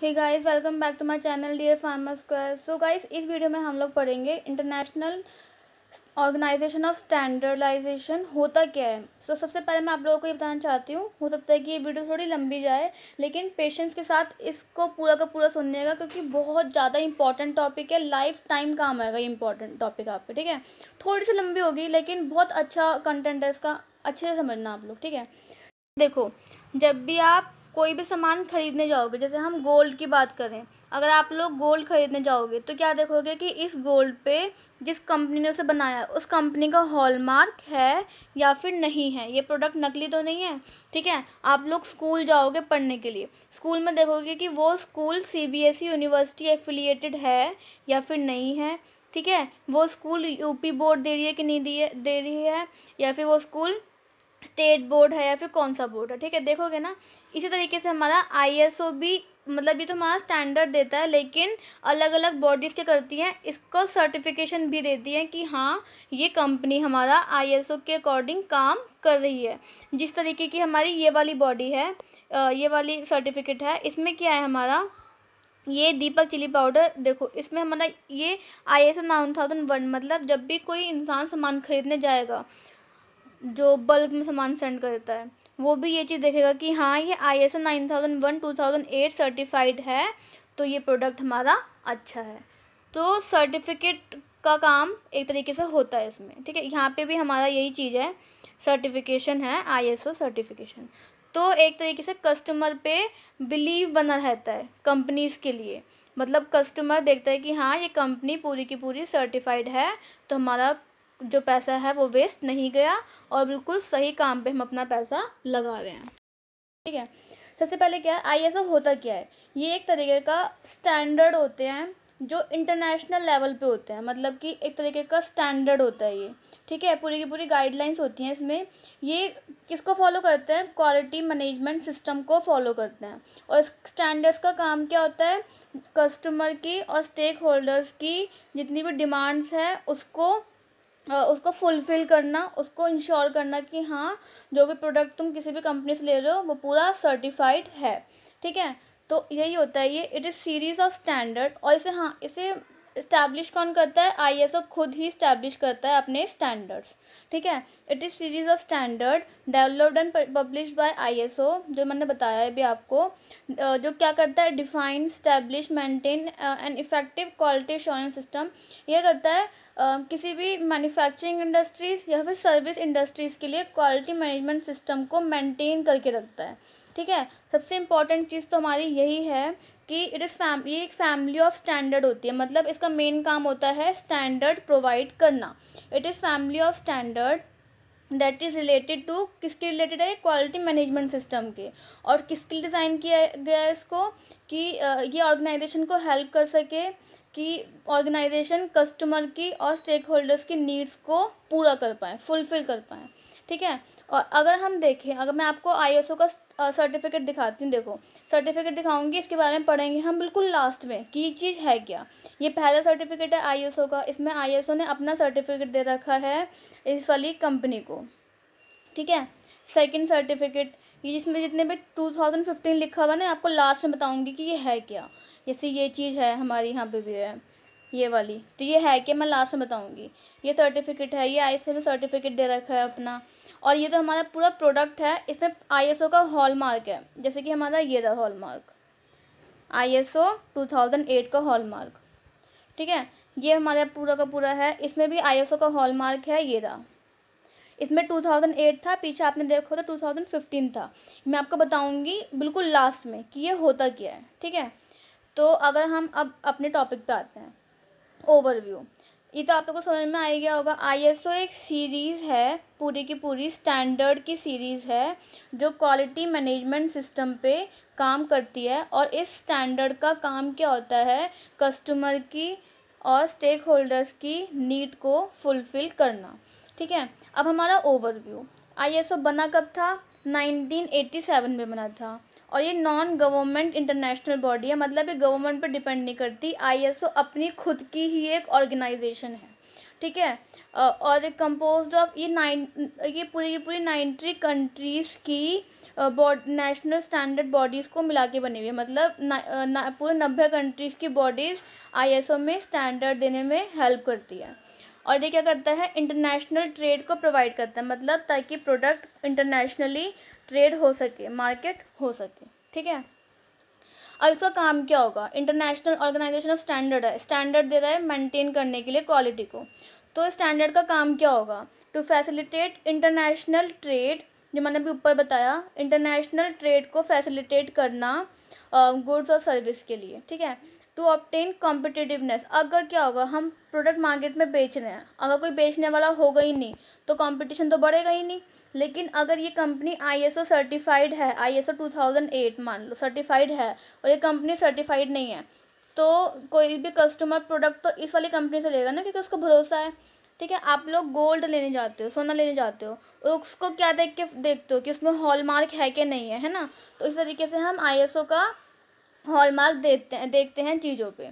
Hey guys, welcome back to my channel dear pharma square. So guys, इस video में हम लोग पढ़ेंगे इंटरनेशनल ऑर्गेनाइजेशन ऑफ स्टैंडर्डाइजेशन होता क्या है। सबसे पहले मैं आप लोगों को ये बताना चाहती हूँ, हो सकता है कि ये वीडियो थोड़ी लंबी जाए, लेकिन पेशेंस के साथ इसको पूरा का पूरा सुनिएगा क्योंकि बहुत ज़्यादा इंपॉर्टेंट टॉपिक है। लाइफ टाइम काम आएगा ये इंपॉर्टेंट टॉपिक आपके, ठीक है। थोड़ी सी लंबी होगी लेकिन बहुत अच्छा कंटेंट है इसका, अच्छे से समझना आप लोग, ठीक है। देखो, जब भी आप कोई भी सामान खरीदने जाओगे, जैसे हम गोल्ड की बात करें, अगर आप लोग गोल्ड खरीदने जाओगे तो क्या देखोगे कि इस गोल्ड पे जिस कंपनी ने उसे बनाया उस कंपनी का हॉलमार्क है या फिर नहीं है। ये प्रोडक्ट नकली तो नहीं है, ठीक है। आप लोग स्कूल जाओगे पढ़ने के लिए, स्कूल में देखोगे कि वो स्कूल सीबीएसई यूनिवर्सिटी एफिलिएटेड है या फिर नहीं है, ठीक है। वो स्कूल यूपी बोर्ड दे रही है कि नहीं दे रही है, या फिर वो स्कूल स्टेट बोर्ड है या फिर कौन सा बोर्ड है, ठीक है। देखोगे ना, इसी तरीके से हमारा आईएसओ भी, मतलब ये तो हमारा स्टैंडर्ड देता है, लेकिन अलग अलग बॉडीज़ क्या करती हैं, इसको सर्टिफिकेशन भी देती हैं कि हाँ ये कंपनी हमारा आईएसओ के अकॉर्डिंग काम कर रही है। जिस तरीके की हमारी ये वाली बॉडी है, ये वाली सर्टिफिकेट है, इसमें क्या है हमारा, ये दीपक चिली पाउडर, देखो इसमें हमारा ये ISO 9001, मतलब जब भी कोई इंसान सामान खरीदने जाएगा जो बल्क में सामान सेंड करता है, वो भी ये चीज़ देखेगा कि हाँ ये ISO 9001 2008 सर्टिफाइड है, तो ये प्रोडक्ट हमारा अच्छा है। तो सर्टिफिकेट का काम एक तरीके से होता है इसमें, ठीक है। यहाँ पे भी हमारा यही चीज़ है, सर्टिफिकेशन है, ISO सर्टिफिकेशन। तो एक तरीके से कस्टमर पे बिलीव बना रहता है कंपनीज़ के लिए, मतलब कस्टमर देखता है कि हाँ ये कंपनी पूरी की पूरी सर्टिफाइड है, तो हमारा जो पैसा है वो वेस्ट नहीं गया और बिल्कुल सही काम पे हम अपना पैसा लगा रहे हैं, ठीक है। सबसे पहले क्या है, आईएसओ होता क्या है, ये एक तरीके का स्टैंडर्ड होते हैं जो इंटरनेशनल लेवल पे होते हैं, मतलब कि एक तरीके का स्टैंडर्ड होता है ये, ठीक है। पूरी की पूरी गाइडलाइंस होती हैं इसमें। ये किसको फॉलो करते हैं, क्वालिटी मैनेजमेंट सिस्टम को फॉलो करते हैं। और स्टैंडर्ड्स का काम क्या होता है, कस्टमर की और स्टेक होल्डर्स की जितनी भी डिमांड्स है उसको फुलफ़िल करना, उसको इंश्योर करना कि हाँ जो भी प्रोडक्ट तुम किसी भी कंपनी से ले रहे हो वो पूरा सर्टिफाइड है, ठीक है। तो यही होता है ये, it is series of standard. और इसे इस्टेब्लिश कौन करता है, आईएसओ खुद ही इस्टेब्लिश करता है अपने स्टैंडर्ड्स, ठीक है। It is series of standard developed and publish by ISO, जो मैंने बताया है भी आपको, जो क्या करता है, define establish maintain and effective quality assurance system. ये करता है किसी भी मैन्युफैक्चरिंग इंडस्ट्रीज़ या फिर सर्विस इंडस्ट्रीज़ के लिए क्वालिटी मैनेजमेंट सिस्टम को मेंटेन करके रखता है, ठीक है। सबसे इम्पॉर्टेंट चीज़ तो हमारी यही है कि ये एक फैमिली ऑफ स्टैंडर्ड होती है, मतलब इसका मेन काम होता है स्टैंडर्ड प्रोवाइड करना। It is family of standard that is related to, किसके रिलेटेड है, क्वालिटी मैनेजमेंट सिस्टम के। और किसके लिए डिज़ाइन किया गया है इसको, कि ये ऑर्गेनाइजेशन को हेल्प कर सके कि ऑर्गेनाइजेशन कस्टमर की और स्टेक होल्डर्स की नीड्स को पूरा कर पाएँ, फुलफ़िल कर पाएँ, ठीक है। और अगर हम देखें, अगर मैं आपको आईएसओ का सर्टिफिकेट दिखाती हूँ, देखो सर्टिफिकेट दिखाऊंगी, इसके बारे में पढ़ेंगे हम बिल्कुल लास्ट में कि ये चीज़ है क्या। ये पहला सर्टिफिकेट है आईएसओ का, इसमें आईएसओ ने अपना सर्टिफिकेट दे रखा है इस वाली कंपनी को, ठीक है। सेकंड सर्टिफिकेट, ये जिसमें जितने भी 2015 लिखा हुआ ना, आपको लास्ट में बताऊंगी कि ये है क्या। जैसे ये चीज़ है हमारी यहाँ पे भी है ये वाली, तो ये है कि मैं लास्ट में बताऊंगी। ये सर्टिफिकेट है, ये आईएसओ ने सर्टिफिकेट दे रखा है अपना। और ये तो हमारा पूरा प्रोडक्ट है, इसमें आईएसओ का हॉलमार्क है, जैसे कि हमारा ये रहा हॉलमार्क, आईएसओ 2008 का हॉलमार्क, ठीक है। ये हमारा पूरा का पूरा है, इसमें भी आईएसओ का हॉलमार्क है, ये रहा। इसमें 2008 था, पीछे आपने देखो तो 2015 था। मैं आपको बताऊंगी बिल्कुल लास्ट में कि ये होता क्या है, ठीक है। तो अगर हम अब अपने टॉपिक पे आते हैं, ओवरव्यू, ये तो आप लोगों को समझ में आ ही गया होगा। आईएसओ एक सीरीज़ है, पूरी की पूरी स्टैंडर्ड की सीरीज़ है जो क्वालिटी मैनेजमेंट सिस्टम पे काम करती है। और इस स्टैंडर्ड का काम क्या होता है, कस्टमर की और स्टेक होल्डर्स की नीड को फुलफ़िल करना, ठीक है। अब हमारा ओवरव्यू, आईएसओ बना कब था, 1987 में बना था। और ये नॉन गवर्नमेंट इंटरनेशनल बॉडी है, मतलब ये गवर्नमेंट पर डिपेंड नहीं करती। आईएसओ अपनी खुद की ही एक ऑर्गेनाइजेशन है, ठीक है। और कंपोज्ड ऑफ ये पूरी की पूरी 90 कंट्रीज़ की नेशनल स्टैंडर्ड बॉडीज़ को मिला के बनी हुई है, मतलब पूरे 90 कंट्रीज़ की बॉडीज़ ISO में स्टैंडर्ड देने में हेल्प करती है। और ये क्या करता है, इंटरनेशनल ट्रेड को प्रोवाइड करता है, मतलब ताकि प्रोडक्ट इंटरनेशनली ट्रेड हो सके, मार्केट हो सके। ठीक है, अब इसका काम क्या होगा, इंटरनेशनल ऑर्गेनाइजेशन ऑफ स्टैंडर्ड है, स्टैंडर्ड दे रहा है मेंटेन करने के लिए क्वालिटी को। तो स्टैंडर्ड का काम क्या होगा, टू फैसिलिटेट इंटरनेशनल ट्रेड, जो मैंने अभी ऊपर बताया, इंटरनेशनल ट्रेड को फैसिलिटेट करना गुड्स और सर्विस के लिए। ठीक है, टू ऑब्टेन कॉम्पिटिटिवनेस, अगर क्या होगा, हम प्रोडक्ट मार्केट में बेच रहे हैं, अगर कोई बेचने वाला होगा ही नहीं तो कंपटीशन तो बढ़ेगा ही नहीं। लेकिन अगर ये कंपनी ISO सर्टिफाइड है, ISO 2008 मान लो सर्टिफाइड है, और ये कंपनी सर्टिफाइड नहीं है, तो कोई भी कस्टमर प्रोडक्ट तो इस वाली कंपनी से लेगा ना, क्योंकि उसको भरोसा है। ठीक है, आप लोग गोल्ड लेने जाते हो, सोना लेने जाते हो, उसको क्या देखते हो कि उसमें हॉलमार्क है कि नहीं है ना। तो इस तरीके से हम ISO का हॉलमार्क देखते हैं चीज़ों पे।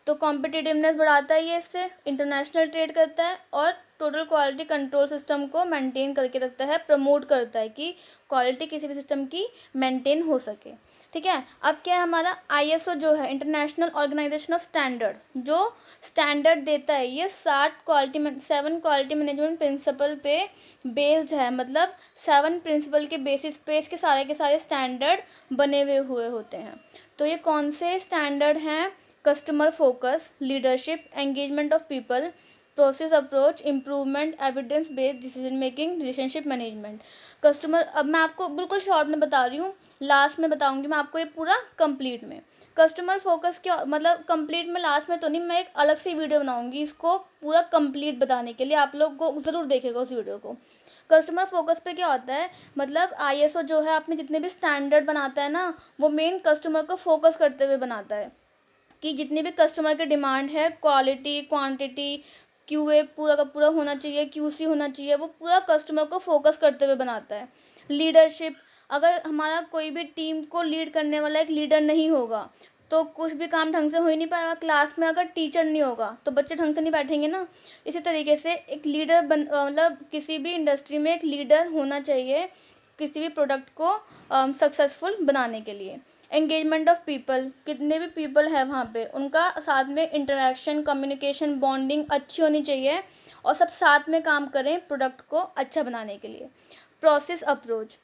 तो कॉम्पिटिटिवनेस बढ़ाता है ये, इससे इंटरनेशनल ट्रेड करता है, और टोटल क्वालिटी कंट्रोल सिस्टम को मेंटेन करके रखता है, प्रमोट करता है कि क्वालिटी किसी भी सिस्टम की मेंटेन हो सके। ठीक है, अब क्या है हमारा ISO जो है, इंटरनेशनल ऑर्गेनाइजेशन ऑफ स्टैंडर्ड, जो स्टैंडर्ड देता है, ये 7 क्वालिटी मैनेजमेंट प्रिंसिपल पे बेस्ड है, मतलब 7 प्रिंसिपल के बेसिस पे इसके सारे स्टैंडर्ड बने हुए होते हैं। तो ये कौन से स्टैंडर्ड हैं, customer focus, leadership, engagement of people, process approach, improvement, evidence based decision making, relationship management, customer. अब मैं आपको बिल्कुल शॉर्ट में बता रही हूँ, लास्ट में बताऊँगी मैं आपको ये पूरा कंप्लीट में। कस्टमर फोकस क्या मतलब, कंप्लीट में लास्ट में तो नहीं, मैं एक अलग सी वीडियो बनाऊँगी इसको पूरा कंप्लीट बताने के लिए, आप लोग को ज़रूर देखेगा उस वीडियो को। कस्टमर फोकस पे क्या होता है, मतलब ISO जो है अपने जितने भी स्टैंडर्ड बनाता है ना, वो मेन कस्टमर को फोकस करते हुए बनाता है कि जितनी भी कस्टमर की डिमांड है, क्वालिटी, क्वांटिटी, QA पूरा का पूरा होना चाहिए, QC होना चाहिए, वो पूरा कस्टमर को फोकस करते हुए बनाता है। लीडरशिप, अगर हमारा कोई भी टीम को लीड करने वाला एक लीडर नहीं होगा तो कुछ भी काम ढंग से हो ही नहीं पाएगा। क्लास में अगर टीचर नहीं होगा तो बच्चे ढंग से नहीं बैठेंगे ना। इसी तरीके से एक लीडर मतलब किसी भी इंडस्ट्री में एक लीडर होना चाहिए किसी भी प्रोडक्ट को सक्सेसफुल बनाने के लिए। एंगेजमेंट ऑफ पीपल, कितने भी पीपल है वहाँ पे उनका साथ में इंटरेक्शन, कम्युनिकेशन, बॉन्डिंग अच्छी होनी चाहिए और सब साथ में काम करें प्रोडक्ट को अच्छा बनाने के लिए। प्रोसेस अप्रोच,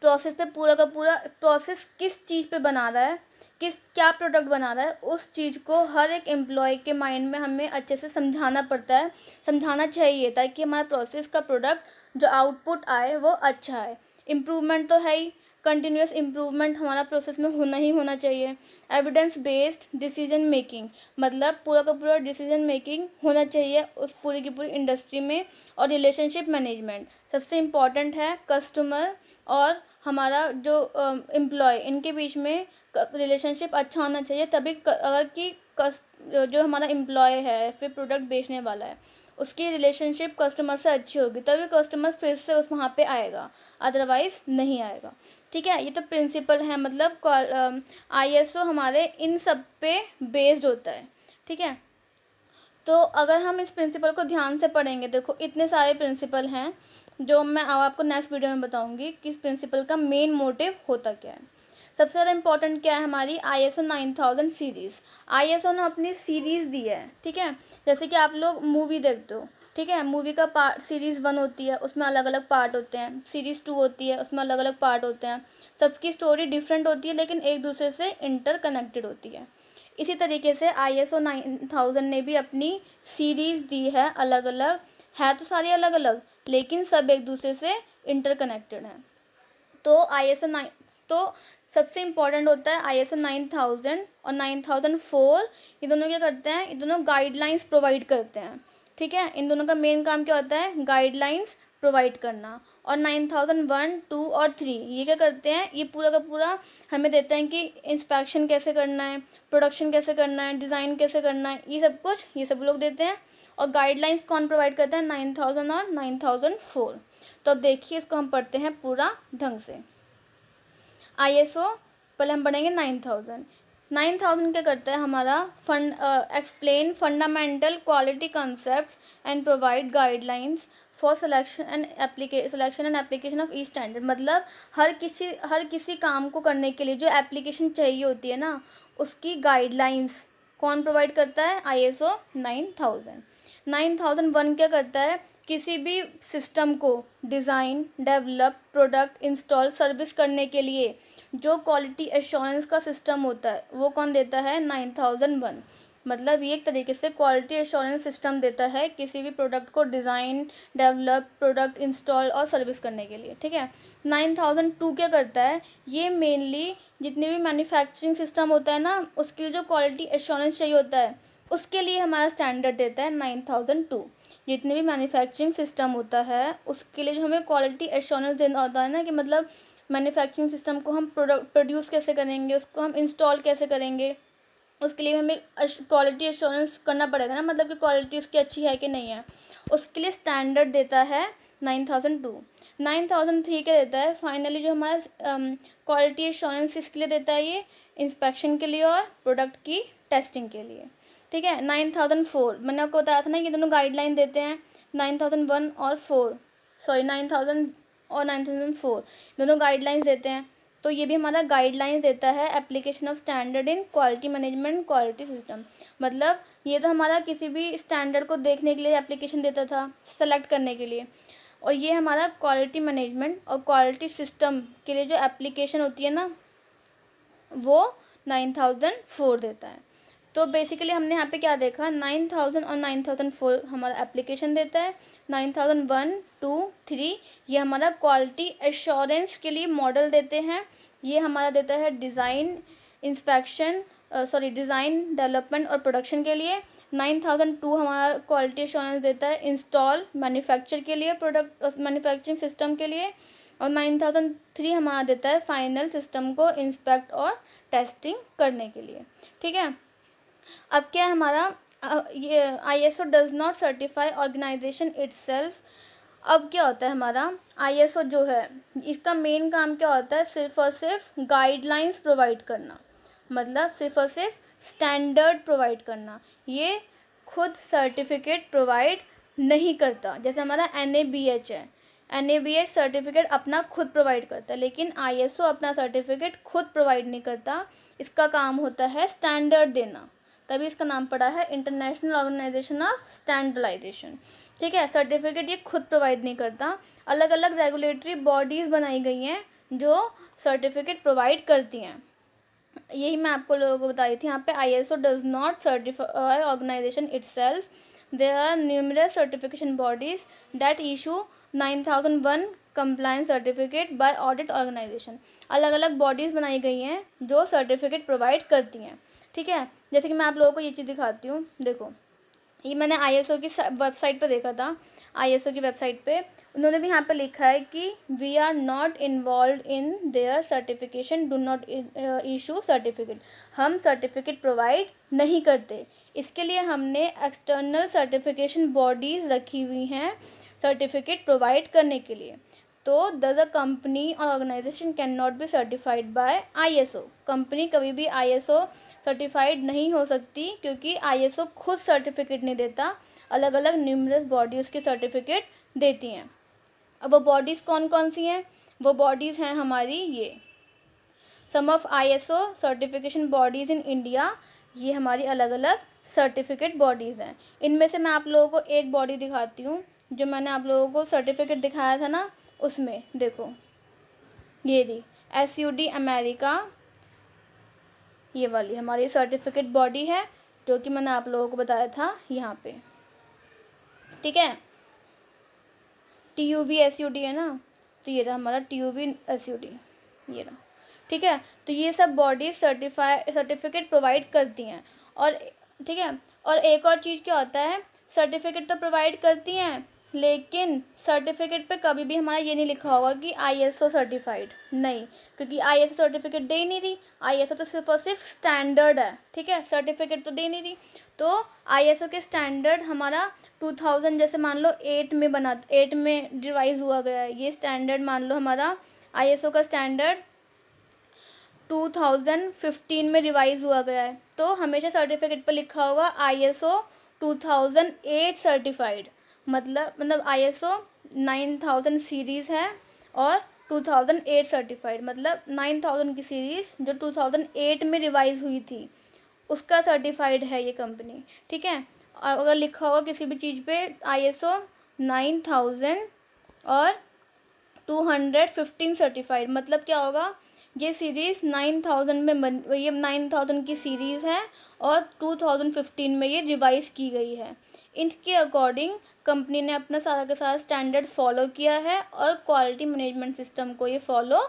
प्रोसेस पे पूरा का पूरा प्रोसेस किस चीज़ पे बना रहा है, क्या प्रोडक्ट बना रहा है, उस चीज़ को हर एक एम्प्लॉय के माइंड में हमें अच्छे से समझाना पड़ता है, समझाना चाहिए, ताकि हमारा प्रोसेस का प्रोडक्ट जो आउटपुट आए वो अच्छा आए। इम्प्रूवमेंट तो है ही, कंटिन्यूस इम्प्रूवमेंट हमारा प्रोसेस में होना चाहिए। एविडेंस बेस्ड डिसीजन मेकिंग, मतलब पूरा का पूरा डिसीजन मेकिंग होना चाहिए उस पूरी की पूरी इंडस्ट्री में। और रिलेशनशिप मैनेजमेंट सबसे इम्पॉर्टेंट है, कस्टमर और हमारा जो एम्प्लॉय, इनके बीच में रिलेशनशिप अच्छा होना चाहिए, तभी अगर कि जो हमारा एम्प्लॉय है फिर प्रोडक्ट बेचने वाला है उसकी रिलेशनशिप कस्टमर से अच्छी होगी, तभी कस्टमर फिर से उस वहाँ पे आएगा, अदरवाइज़ नहीं आएगा। ठीक है, ये तो प्रिंसिपल है, मतलब ISO हमारे इन सब पे बेस्ड होता है। ठीक है, तो अगर हम इस प्रिंसिपल को ध्यान से पढ़ेंगे, देखो इतने सारे प्रिंसिपल हैं जो मैं अब आपको नेक्स्ट वीडियो में बताऊंगी कि इस प्रिंसिपल का मेन मोटिव होता क्या है। सबसे ज़्यादा इंपॉर्टेंट क्या है, हमारी ISO 9000 सीरीज़। ISO ने अपनी सीरीज़ दी है। ठीक है, जैसे कि आप लोग मूवी देखते हो, ठीक है, मूवी का पार्ट सीरीज़ 1 होती है, उसमें अलग अलग पार्ट होते हैं, सीरीज़ 2 होती है, उसमें अलग अलग पार्ट होते हैं, सबकी स्टोरी डिफरेंट होती है लेकिन एक दूसरे से इंटरकनेक्टेड होती है। इसी तरीके से ISO 9000 ने भी अपनी सीरीज़ दी है, अलग अलग है, तो सारी अलग अलग लेकिन सब एक दूसरे से इंटरकनेक्टेड हैं। तो तो सबसे इम्पॉर्टेंट होता है ISO 9000 और 9004, ये दोनों क्या करते हैं, ये दोनों गाइडलाइंस प्रोवाइड करते हैं। ठीक है, इन दोनों का मेन काम क्या होता है, गाइडलाइंस प्रोवाइड करना। और 9001, 2 और 3 ये क्या करते हैं, ये पूरा का पूरा हमें देते हैं कि इंस्पेक्शन कैसे करना है, प्रोडक्शन कैसे करना है, डिज़ाइन कैसे करना है, ये सब कुछ ये सब लोग देते हैं। और गाइडलाइंस कौन प्रोवाइड करता है, 9000 और 9004। तो अब देखिए इसको हम पढ़ते हैं पूरा ढंग से। ISO पहले हम पढ़ेंगे 9000। 9000 क्या करता है हमारा, explain fundamental quality concepts and provide guidelines for selection and application of E standard. मतलब हर किसी काम को करने के लिए जो एप्लीकेशन चाहिए होती है ना, उसकी गाइडलाइंस कौन प्रोवाइड करता है, ISO 9000। 9001 क्या करता है, किसी भी सिस्टम को design, develop, product, install, service करने के लिए जो क्वालिटी एश्योरेंस का सिस्टम होता है वो कौन देता है, 9001। मतलब ये एक तरीके से क्वालिटी एश्योरेंस सिस्टम देता है किसी भी प्रोडक्ट को डिज़ाइन, डेवलप, प्रोडक्ट, इंस्टॉल और सर्विस करने के लिए, ठीक है। 9002 क्या करता है, ये मेनली जितने भी मैन्युफैक्चरिंग सिस्टम होता है ना, उसके लिए जो क्वालिटी एश्योरेंस चाहिए होता है उसके लिए हमारा स्टैंडर्ड देता है 9002। जितने भी मैन्युफैक्चरिंग सिस्टम होता है उसके लिए जो हमें क्वालिटी एश्योरेंस देना होता है ना, कि मतलब मैन्युफैक्चरिंग सिस्टम को हम प्रोड्यूस कैसे करेंगे, उसको हम इंस्टॉल कैसे करेंगे, उसके लिए हमें क्वालिटी एश्योरेंस करना पड़ेगा ना, मतलब कि क्वालिटी उसकी अच्छी है कि नहीं है, उसके लिए स्टैंडर्ड देता है 9002। 9003 क्या देता है, फाइनली जो हमारा क्वालिटी एश्योरेंस इसके लिए देता है, ये इंस्पेक्शन के लिए और प्रोडक्ट की टेस्टिंग के लिए, ठीक है। 9004 मैंने आपको बताया था ना, ये दोनों गाइडलाइन देते हैं, 9001 और 9000 और 9004 दोनों गाइडलाइंस देते हैं। तो ये भी हमारा गाइडलाइंस देता है application of standard in quality management quality system. मतलब ये तो हमारा किसी भी स्टैंडर्ड को देखने के लिए एप्लीकेशन देता था, सेलेक्ट करने के लिए, और ये हमारा क्वालिटी मैनेजमेंट और क्वालिटी सिस्टम के लिए जो एप्लीकेशन होती है ना, वो 9004 देता है। तो बेसिकली हमने यहाँ पे क्या देखा, 9000 और 9004 हमारा एप्लीकेशन देता है, 9001, 2, 3 ये हमारा क्वालिटी एश्योरेंस के लिए मॉडल देते हैं, ये हमारा देता है डिज़ाइन, डिज़ाइन, डेवलपमेंट और प्रोडक्शन के लिए। 9002 हमारा क्वालिटी एश्योरेंस देता है इंस्टॉल, मैन्युफैक्चर के लिए, प्रोडक्ट मैन्युफैक्चरिंग सिस्टम के लिए। और 9003 हमारा देता है फाइनल सिस्टम को इंस्पेक्ट और टेस्टिंग करने के लिए, ठीक है। अब क्या है हमारा, ये ISO does not certify organization itself. अब क्या होता है हमारा ISO जो है, इसका मेन काम क्या होता है, सिर्फ और सिर्फ गाइडलाइंस प्रोवाइड करना, मतलब सिर्फ और सिर्फ स्टैंडर्ड प्रोवाइड करना। ये खुद सर्टिफिकेट प्रोवाइड नहीं करता। जैसे हमारा NABH है, NABH सर्टिफिकेट अपना खुद प्रोवाइड करता है, लेकिन ISO अपना सर्टिफिकेट खुद प्रोवाइड नहीं करता। इसका काम होता है स्टैंडर्ड देना, तभी इसका नाम पड़ा है इंटरनेशनल ऑर्गेनाइजेशन ऑफ स्टैंडर्डाइजेशन, ठीक है। सर्टिफिकेट ये खुद प्रोवाइड नहीं करता, अलग अलग रेगुलेटरी बॉडीज़ बनाई गई हैं जो सर्टिफिकेट प्रोवाइड करती हैं। यही मैं आपको लोगों को बताई थी यहाँ पे, ISO does not certify organization itself, there are numerous certification bodies that issue 9001 compliance certificate by audit organization. अलग अलग बॉडीज़ बनाई गई हैं जो सर्टिफिकेट प्रोवाइड करती हैं, ठीक है। जैसे कि मैं आप लोगों को ये चीज़ दिखाती हूँ, देखो ये मैंने ISO की वेबसाइट पे देखा था। ISO की वेबसाइट पे उन्होंने भी यहाँ पे लिखा है कि we are not involve in their certification, do not issue certificate. हम सर्टिफिकेट प्रोवाइड नहीं करते, इसके लिए हमने एक्सटर्नल सर्टिफिकेशन बॉडीज़ रखी हुई हैं सर्टिफिकेट प्रोवाइड करने के लिए। तो द कंपनी और organization can not be certified by ISO। Company कभी भी ISO सर्टिफाइड नहीं हो सकती, क्योंकि ISO खुद सर्टिफिकेट नहीं देता, अलग अलग न्यूमरस बॉडी उसके सर्टिफिकेट देती हैं। अब वो बॉडीज़ कौन कौन सी हैं, वो बॉडीज़ हैं हमारी ये some of ISO certification bodies in India. ये हमारी अलग अलग सर्टिफिकेट बॉडीज़ हैं। इनमें से मैं आप लोगों को एक बॉडी दिखाती हूँ, जो मैंने आप लोगों को सर्टिफिकेट दिखाया था ना, उसमें देखो ये रही SUD अमेरिका, ये वाली हमारी सर्टिफिकेट बॉडी है जो कि मैंने आप लोगों को बताया था यहाँ पे, ठीक है। TUV SUD है ना, तो ये रहा हमारा TUV SUD, ये रहा, ठीक है। तो ये सब बॉडीज सर्टिफिकेट प्रोवाइड करती हैं, और ठीक है। और एक और चीज़ क्या होता है, सर्टिफिकेट तो प्रोवाइड करती हैं, लेकिन सर्टिफिकेट पे कभी भी हमारा ये नहीं लिखा होगा कि ISO सर्टिफाइड, नहीं, क्योंकि ISO सर्टिफिकेट दे ही नहीं रही। ISO तो सिर्फ और सिर्फ स्टैंडर्ड है, ठीक है, सर्टिफिकेट तो दे नहीं रही। तो ISO के स्टैंडर्ड हमारा 2000 जैसे मान लो 8 में रिवाइज़ हुआ गया है, ये स्टैंडर्ड मान लो हमारा ISO का स्टैंडर्ड 2015 में रिवाइज हुआ गया है। तो हमेशा सर्टिफिकेट पर लिखा होगा ISO 2008 सर्टिफाइड, मतलब ISO 9000 सीरीज़ है और 2008 सर्टिफाइड, मतलब 9000 की सीरीज़ जो 2008 में रिवाइज हुई थी उसका सर्टिफाइड है ये कंपनी। ठीक है, अगर लिखा होगा किसी भी चीज़ पे ISO 9000 और 215 सर्टिफाइड, मतलब क्या होगा, ये सीरीज़ 9000 में ये 9000 की सीरीज़ है और 2015 में ये रिवाइज़ की गई है। इनके अकॉर्डिंग कंपनी ने अपना सारा का सारा स्टैंडर्ड फॉलो किया है और क्वालिटी मैनेजमेंट सिस्टम को ये फॉलो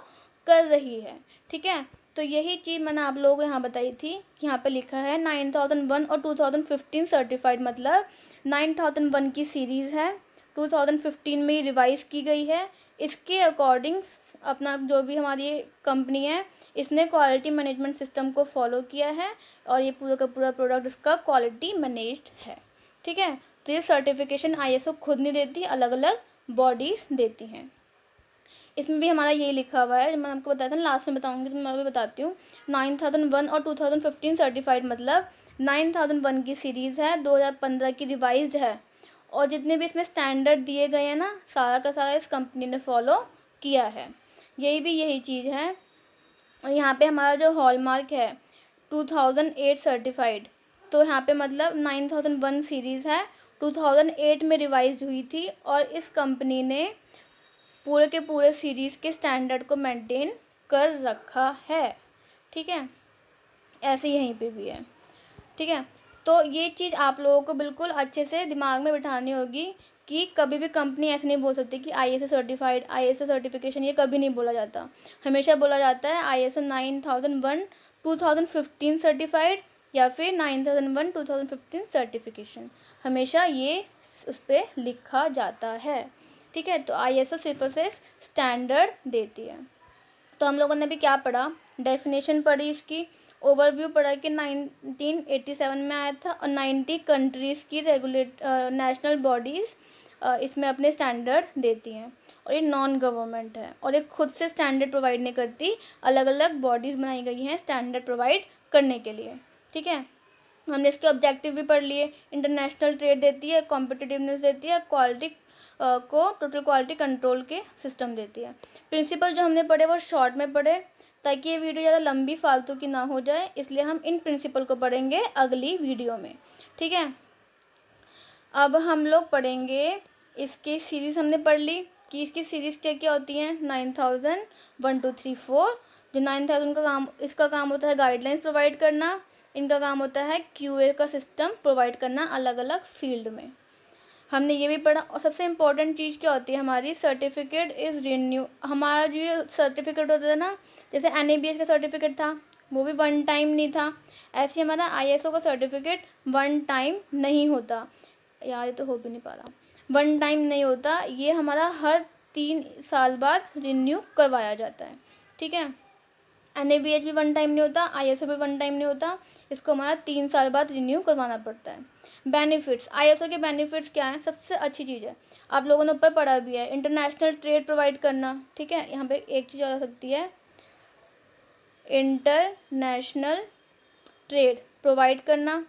कर रही है। ठीक है, तो यही चीज़ मैंने आप लोगों को यहाँ बताई थी कि यहाँ पे लिखा है 9001 और 2015 सर्टिफाइड, मतलब 9001 की सीरीज़ है, 2015 में रिवाइज़ की गई है। इसके अकॉर्डिंग अपना जो भी हमारी कंपनी है इसने क्वालिटी मैनेजमेंट सिस्टम को फॉलो किया है और ये पूरा का पूरा प्रोडक्ट इसका क्वालिटी मैनेज्ड है। ठीक है, तो ये सर्टिफिकेशन ISO खुद नहीं देती, अलग अलग बॉडीज़ देती हैं। इसमें भी हमारा यही लिखा हुआ है, जो मैंने आपको बताया था, लास्ट में बताऊंगी तो मैं अभी बताती हूँ। 9001 और 2015 सर्टिफाइड, मतलब 9001 की सीरीज़ है, 2015 की रिवाइज्ड है और जितने भी इसमें स्टैंडर्ड दिए गए हैं ना, सारा का सारा इस कंपनी ने फॉलो किया है। यही चीज़ है। और यहाँ पे हमारा जो हॉलमार्क है 2008 सर्टिफाइड, तो यहाँ पे मतलब 9001 सीरीज़ है, 2008 में रिवाइज हुई थी और इस कंपनी ने पूरे के पूरे सीरीज़ के स्टैंडर्ड को मेंटेन कर रखा है। ठीक है, ऐसे यहीं पे भी है। ठीक है, तो ये चीज़ आप लोगों को बिल्कुल अच्छे से दिमाग में बिठानी होगी कि कभी भी कंपनी ऐसे नहीं बोल सकती कि ISO सर्टिफाइड, ISO सर्टिफिकेशन, ये कभी नहीं बोला जाता। हमेशा बोला जाता है ISO 9001 2015 सर्टिफाइड या फिर 9001 2015 सर्टिफिकेशन, हमेशा ये उस पर लिखा जाता है। ठीक है, तो ISO सिर्फ और सिर्फ स्टैंडर्ड देती है। तो हम लोगों ने भी क्या पढ़ा, डेफिनेशन पढ़ी, इसकी ओवरव्यू पढ़ा कि 1987 में आया था और 90 कंट्रीज़ की नेशनल बॉडीज़ इसमें अपने स्टैंडर्ड देती हैं और ये नॉन गवर्नमेंट है और ये खुद से स्टैंडर्ड प्रोवाइड नहीं करती, अलग अलग बॉडीज़ बनाई गई हैं स्टैंडर्ड प्रोवाइड करने के लिए। ठीक है, हमने इसके ऑब्जेक्टिव भी पढ़ लिए। इंटरनेशनल ट्रेड देती है, कॉम्पिटिटिवनेस देती है, क्वालिटी को टोटल क्वालिटी कंट्रोल के सिस्टम देती है। प्रिंसिपल जो हमने पढ़े वो शॉर्ट में पढ़े ताकि ये वीडियो ज़्यादा लंबी फालतू की ना हो जाए, इसलिए हम इन प्रिंसिपल को पढ़ेंगे अगली वीडियो में। ठीक है, अब हम लोग पढ़ेंगे इसकी सीरीज़। हमने पढ़ ली कि इसकी सीरीज़ क्या क्या होती हैं, 9000 1 2 3 4। जो 9000 का काम, इसका काम होता है गाइडलाइंस प्रोवाइड करना, इनका काम होता है QA का सिस्टम प्रोवाइड करना अलग अलग फील्ड में। हमने ये भी पढ़ा। और सबसे इम्पोर्टेंट चीज़ क्या होती है हमारी, सर्टिफिकेट इज़ रिन्यू। हमारा जो ये सर्टिफिकेट होता है ना, जैसे NABH का सर्टिफिकेट था वो भी 1 टाइम नहीं था, ऐसे हमारा ISO का सर्टिफिकेट 1 टाइम नहीं होता। यार ये तो हो भी नहीं पा रहा, 1 टाइम नहीं होता, ये हमारा हर 3 साल बाद रिन्यू करवाया जाता है। ठीक है, NABH भी 1 टाइम नहीं होता, ISO भी 1 टाइम नहीं होता, इसको हमारा 3 साल बाद रिन्यू करवाना पड़ता है। बेनिफिट्स, ISO के बेनिफिट्स क्या हैं, सबसे अच्छी चीज़ है, आप लोगों ने ऊपर पढ़ा भी है, इंटरनेशनल ट्रेड प्रोवाइड करना। ठीक है, यहाँ पे एक चीज़ आ सकती है, इंटरनेशनल ट्रेड प्रोवाइड करना,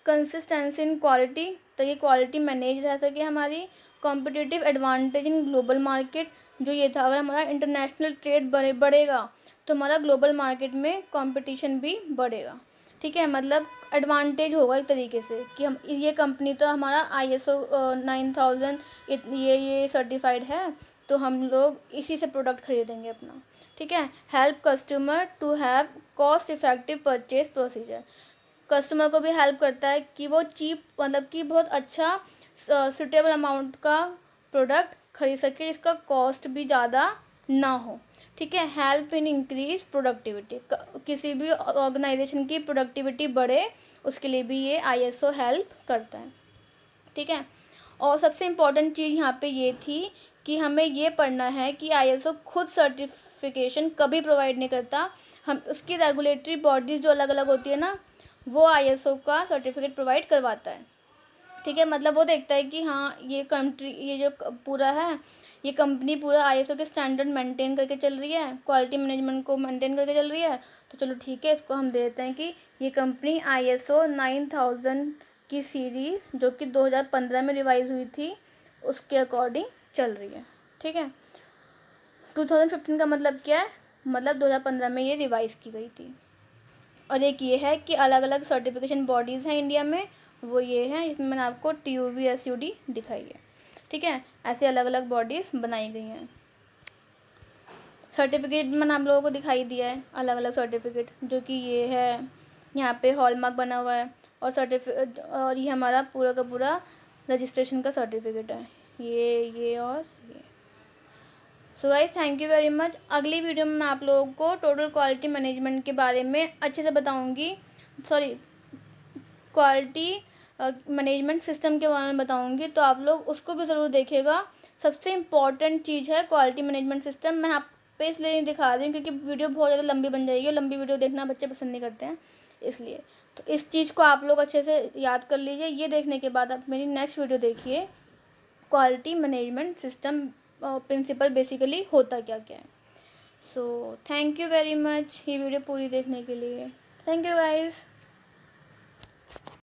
कंसिस्टेंसी इन क्वालिटी, तो ये क्वालिटी मैनेज रह सके हमारी, competitive advantage in global market, जो ये था, अगर हमारा इंटरनेशनल ट्रेड बढ़ेगा तो हमारा ग्लोबल मार्केट में कंपटीशन भी बढ़ेगा। ठीक है, मतलब एडवांटेज होगा एक तरीके से कि हम, ये कंपनी तो हमारा ISO 9000 ये सर्टिफाइड है, तो हम लोग इसी से प्रोडक्ट खरीदेंगे अपना। ठीक है, help customer to have cost effective purchase procedure, customer को भी हेल्प करता है कि वो चीप, मतलब कि बहुत अच्छा सुटेबल अमाउंट का प्रोडक्ट खरीद सके, इसका कॉस्ट भी ज़्यादा ना हो। ठीक है, हेल्प इन इंक्रीज प्रोडक्टिविटी, किसी भी ऑर्गेनाइजेशन की प्रोडक्टिविटी बढ़े उसके लिए भी ये ISO हेल्प करता है। ठीक है, और सबसे इम्पॉर्टेंट चीज़ यहाँ पे ये थी कि हमें ये पढ़ना है कि ISO खुद सर्टिफिकेशन कभी प्रोवाइड नहीं करता, हम उसकी रेगुलेटरी बॉडीज़ जो अलग अलग होती है ना, वो ISO का सर्टिफिकेट प्रोवाइड करवाता है। ठीक है, मतलब वो देखता है कि हाँ ये कंट्री, ये जो पूरा है, ये कंपनी पूरा आईएसओ के स्टैंडर्ड मेंटेन करके चल रही है, क्वालिटी मैनेजमेंट को मेंटेन करके चल रही है, तो चलो ठीक है, इसको हम दे देते हैं कि ये कंपनी आईएसओ 9000 की सीरीज़ जो कि 2015 में रिवाइज हुई थी उसके अकॉर्डिंग चल रही है। ठीक है, 2015 का मतलब क्या है, मतलब 2015 में ये रिवाइज की गई थी। और एक ये है कि अलग अलग सर्टिफिकेशन बॉडीज़ हैं इंडिया में, वो ये हैं, इसमें मैंने आपको TUV SUD दिखाई है। ठीक है, ऐसे अलग अलग बॉडीज़ बनाई गई हैं। सर्टिफिकेट मैंने आप लोगों को दिखाई दिया है, अलग अलग सर्टिफिकेट, जो कि ये है, यहाँ पे हॉलमार्क बना हुआ है, और ये हमारा पूरा का पूरा रजिस्ट्रेशन का सर्टिफिकेट है, ये और ये। So guys, thank you very much. अगली वीडियो में मैं आप लोगों को टोटल क्वालिटी मैनेजमेंट के बारे में अच्छे से बताऊंगी, क्वालिटी मैनेजमेंट सिस्टम के बारे में बताऊंगी, तो आप लोग उसको भी ज़रूर देखिएगा। सबसे इम्पॉर्टेंट चीज़ है क्वालिटी मैनेजमेंट सिस्टम। मैं आप पे इसलिए नहीं दिखा रही हूँ क्योंकि वीडियो बहुत ज़्यादा लंबी बन जाएगी और लंबी वीडियो देखना बच्चे पसंद नहीं करते हैं, इसलिए। तो इस चीज़ को आप लोग अच्छे से याद कर लीजिए। ये देखने के बाद आप मेरी नेक्स्ट वीडियो देखिए, quality management system principle basically होता क्या क्या है। So thank you very much ये वीडियो पूरी देखने के लिए। Thank you guys.